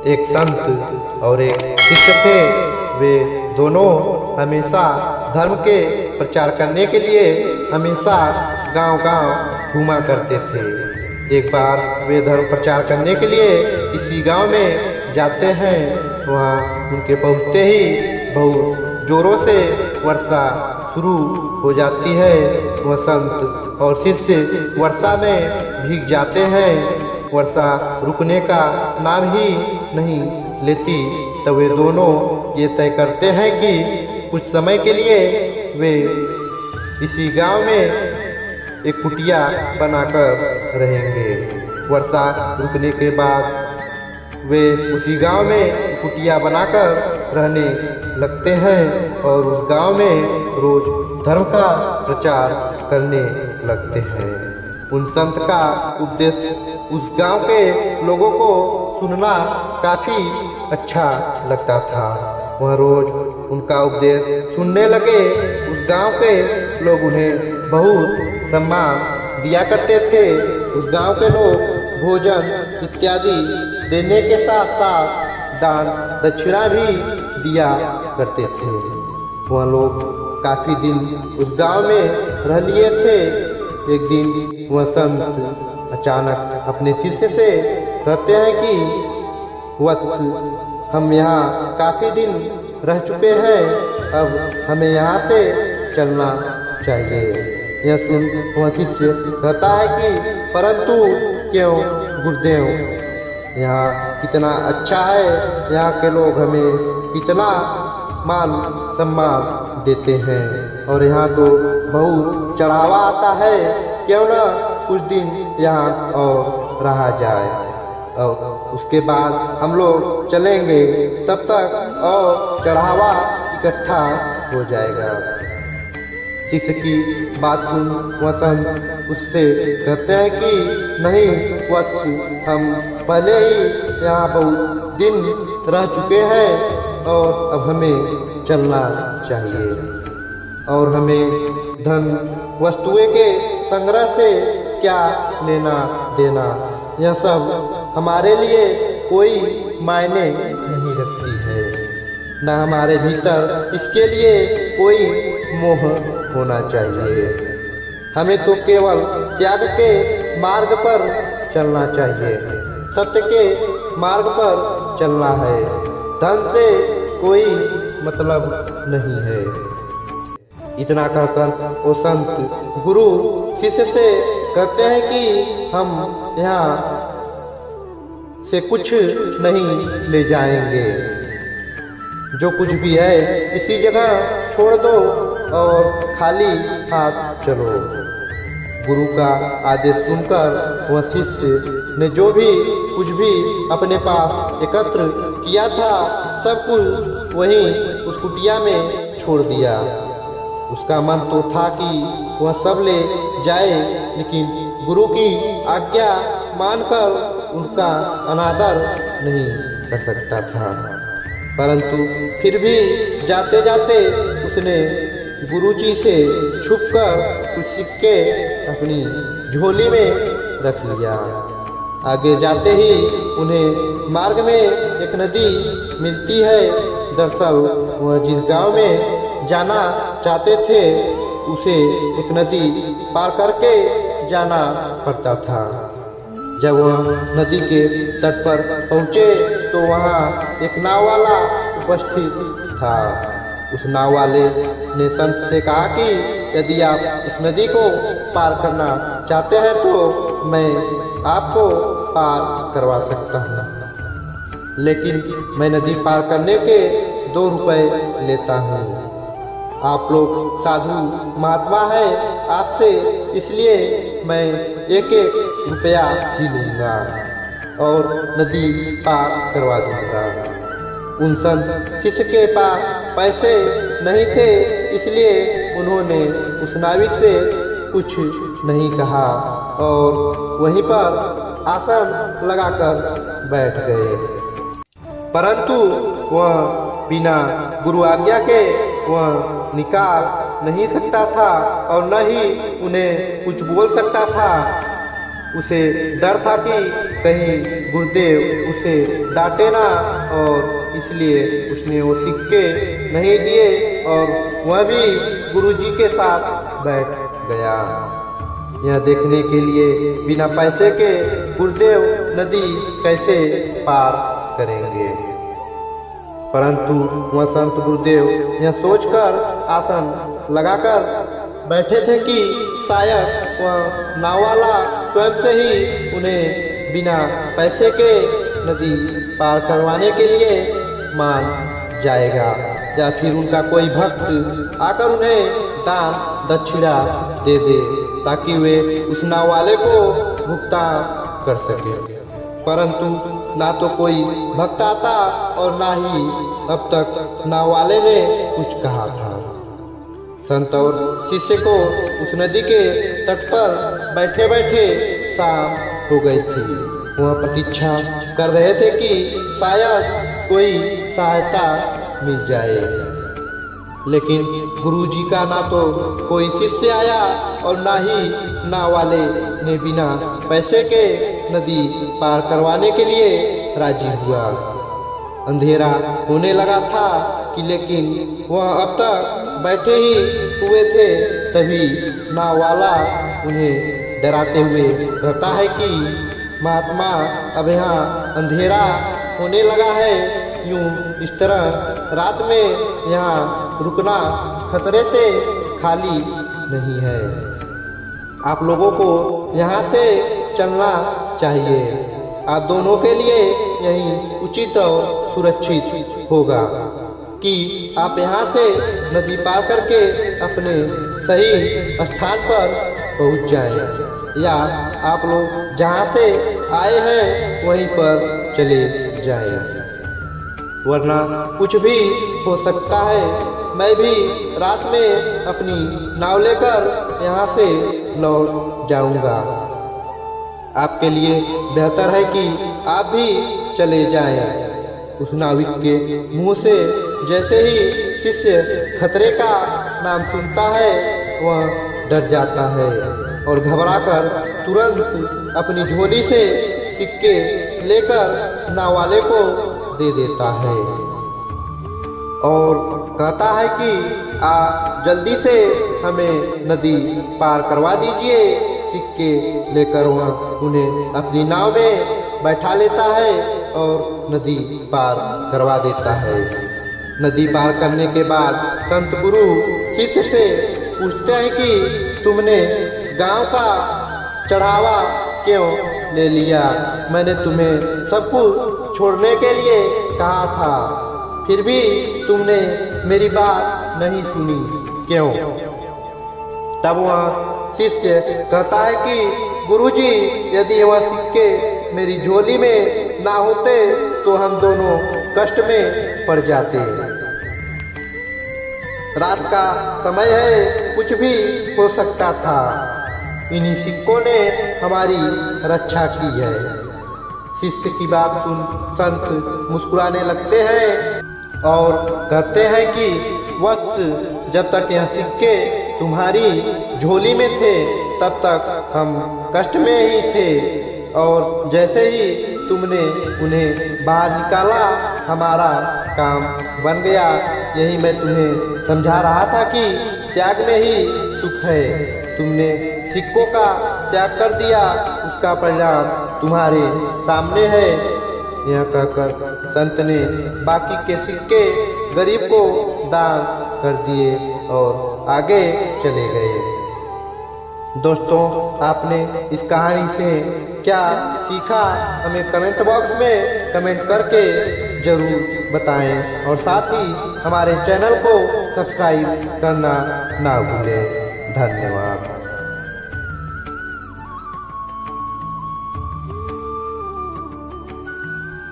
एक संत और एक शिष्य थे। वे दोनों हमेशा धर्म के प्रचार करने के लिए हमेशा गांव-गांव घूमा करते थे। एक बार वे धर्म प्रचार करने के लिए किसी गांव में जाते हैं। वहां उनके पहुंचते ही बहुत जोरों से वर्षा शुरू हो जाती है। वह संत और शिष्य वर्षा में भीग जाते हैं। वर्षा रुकने का नाम ही नहीं लेती। तब वे दोनों ये तय करते हैं कि कुछ समय के लिए वे इसी गांव में एक कुटिया बनाकर रहेंगे। वर्षा रुकने के बाद वे उसी गांव में कुटिया बनाकर रहने लगते हैं और उस गांव में रोज धर्म का प्रचार करने लगते हैं। उन संत का उपदेश उस गांव के लोगों को सुनना काफी अच्छा लगता था। वह रोज उनका उपदेश सुनने लगे। उस गांव के लोग उन्हें बहुत सम्मान दिया करते थे। उस गांव के लोग भोजन इत्यादि देने के साथ साथ दान दक्षिणा भी दिया करते थे। वह लोग काफी दिन उस गांव में रह लिए थे। एक दिन वह संत अचानक अपने शिष्य से कहते हैं कि वत्स, हम यहाँ काफी दिन रह चुके हैं, अब हमें यहाँ से चलना चाहिए। यह सुन वह शिष्य कहता है कि परंतु क्यों गुरुदेव, यहाँ कितना अच्छा है, यहाँ के लोग हमें कितना मान सम्मान देते हैं और यहाँ तो बहुत चढ़ावा आता है, क्यों ना कुछ दिन यहाँ और रहा जाए और उसके बाद हम लोग चलेंगे, तब तक और चढ़ावा इकट्ठा हो जाएगा। शिष्य की बात सुन वह संत उससे कहते हैं कि नहीं वत्स, हम पहले ही यहाँ बहुत दिन रह चुके हैं और अब हमें चलना चाहिए और हमें धन वस्तुएं के संग्रह से क्या लेना देना, यह सब हमारे लिए कोई मायने नहीं रखती है। न हमारे भीतर इसके लिए कोई मोह होना चाहिए। हमें तो केवल त्याग के मार्ग पर चलना चाहिए, सत्य के मार्ग पर चलना है। धन से कोई मतलब नहीं है। इतना कहकर वो संत गुरु शिष्य से कहते हैं कि हम यहाँ से कुछ नहीं ले जाएंगे, जो कुछ भी है इसी जगह छोड़ दो और खाली हाथ चलो। गुरु का आदेश सुनकर वह शिष्य ने जो भी कुछ भी अपने पास एकत्र किया था सब कुछ वहीं उस कुटिया में छोड़ दिया। उसका मन तो था कि वह सब ले जाए, लेकिन गुरु की आज्ञा मानकर उनका अनादर नहीं कर सकता था। परंतु फिर भी जाते जाते उसने गुरुजी से छुपकर कुछ सिक्के अपनी झोली में रख लिया। आगे जाते ही उन्हें मार्ग में एक नदी मिलती है। दरअसल वह जिस गांव में जाना चाहते थे उसे एक नदी पार करके जाना पड़ता था। जब वह नदी के तट पर पहुँचे तो वहाँ एक नाव वाला उपस्थित था। उस नाव वाले ने संत से कहा कि यदि आप इस नदी को पार करना चाहते हैं तो मैं आपको पार करवा सकता हूँ, लेकिन मैं नदी पार करने के 2 रुपए लेता हूँ। आप लोग साधु महात्मा है आपसे, इसलिए मैं 1-1 रुपया ही लूँगा और नदी पार करवा दूँगा। उन संत शिष्य के पास पैसे नहीं थे, इसलिए उन्होंने उस नाविक से कुछ नहीं कहा और वहीं पर आसन लगाकर बैठ गए। परंतु वह बिना गुरु आज्ञा के वह निकाल नहीं सकता था और न ही उन्हें कुछ बोल सकता था। उसे डर था कि कहीं गुरुदेव उसे डांटे ना, और इसलिए उसने वो सिक्के नहीं दिए और वह भी गुरुजी के साथ बैठ गया। यह देखने के लिए बिना पैसे के गुरुदेव नदी कैसे पार करेंगे। परंतु वह संत गुरुदेव यह सोचकर आसन लगाकर बैठे थे कि शायद वह नाव वाला स्वयं से ही उन्हें बिना पैसे के नदी पार करवाने के लिए मान जाएगा, या फिर उनका कोई भक्त आकर उन्हें दान दक्षिणा दे दे ताकि वे उस नाव वाले को भुगतान कर सके। परंतु ना तो कोई भक्त आता और ना ही अब तक नाव वाले ने कुछ कहा था। संत और शिष्य को उस नदी के तट पर बैठे बैठे शाम हो गई थी। वह प्रतीक्षा कर रहे थे कि शायद कोई सहायता मिल जाए, लेकिन गुरुजी का ना तो कोई शिष्य आया और ना ही नाव वाले ने बिना पैसे के नदी पार करवाने के लिए राजी हुआ। अंधेरा होने लगा था कि लेकिन वह अब तक बैठे ही हुए थे, तभी नाव वाला उन्हें डराते हुए कहता है कि महात्मा, अब यहाँ अंधेरा होने लगा है, यूं इस तरह रात में यहाँ रुकना खतरे से खाली नहीं है। आप लोगों को यहाँ से चलना चाहिए। आप दोनों के लिए यही उचित और सुरक्षित होगा कि आप यहाँ से नदी पार करके अपने सही स्थान पर पहुँच जाएं, या आप लोग जहाँ से आए हैं वहीं पर चले जाएं, वरना कुछ भी हो सकता है। मैं भी रात में अपनी नाव लेकर यहाँ से लौट जाऊँगा। आपके लिए बेहतर है कि आप भी चले जाएं। उस नाविक के मुंह से जैसे ही शिष्य खतरे का नाम सुनता है, वह डर जाता है और घबराकर तुरंत अपनी झोली से सिक्के लेकर नाव वाले को दे देता है और कहता है कि जल्दी से हमें नदी पार करवा दीजिए। सिक्के लेकर वह उन्हें अपनी नाव में बैठा लेता है और नदी पार करवा देता है। नदी पार करने के बाद संत गुरु शिष्य से पूछते हैं कि तुमने गांव का चढ़ावा क्यों ले लिया? मैंने तुम्हें सब कुछ छोड़ने के लिए कहा था, फिर भी तुमने मेरी बात नहीं सुनी, क्यों? तब वह शिष्य कहता है कि गुरुजी, यदि वह सिक्के मेरी झोली में ना होते तो हम दोनों कष्ट में पड़ जाते। रात का समय है, कुछ भी हो सकता था। इन्हीं सिक्कों ने हमारी रक्षा की है। शिष्य की बात सुन संत मुस्कुराने लगते हैं और कहते हैं कि वत्स, जब तक यह सिक्के तुम्हारी झोली में थे तब तक हम कष्ट में ही थे, और जैसे ही तुमने उन्हें बाहर निकाला हमारा काम बन गया। यही मैं तुम्हें समझा रहा था कि त्याग में ही सुख है। तुमने सिक्कों का त्याग कर दिया, उसका परिणाम तुम्हारे सामने है। यह कहकर संत ने बाकी के सिक्के गरीब को दान कर दिए और आगे चले गए। दोस्तों, आपने इस कहानी से क्या सीखा, हमें कमेंट बॉक्स में कमेंट करके जरूर बताएं, और साथ ही हमारे चैनल को सब्सक्राइब करना ना भूलें। धन्यवाद।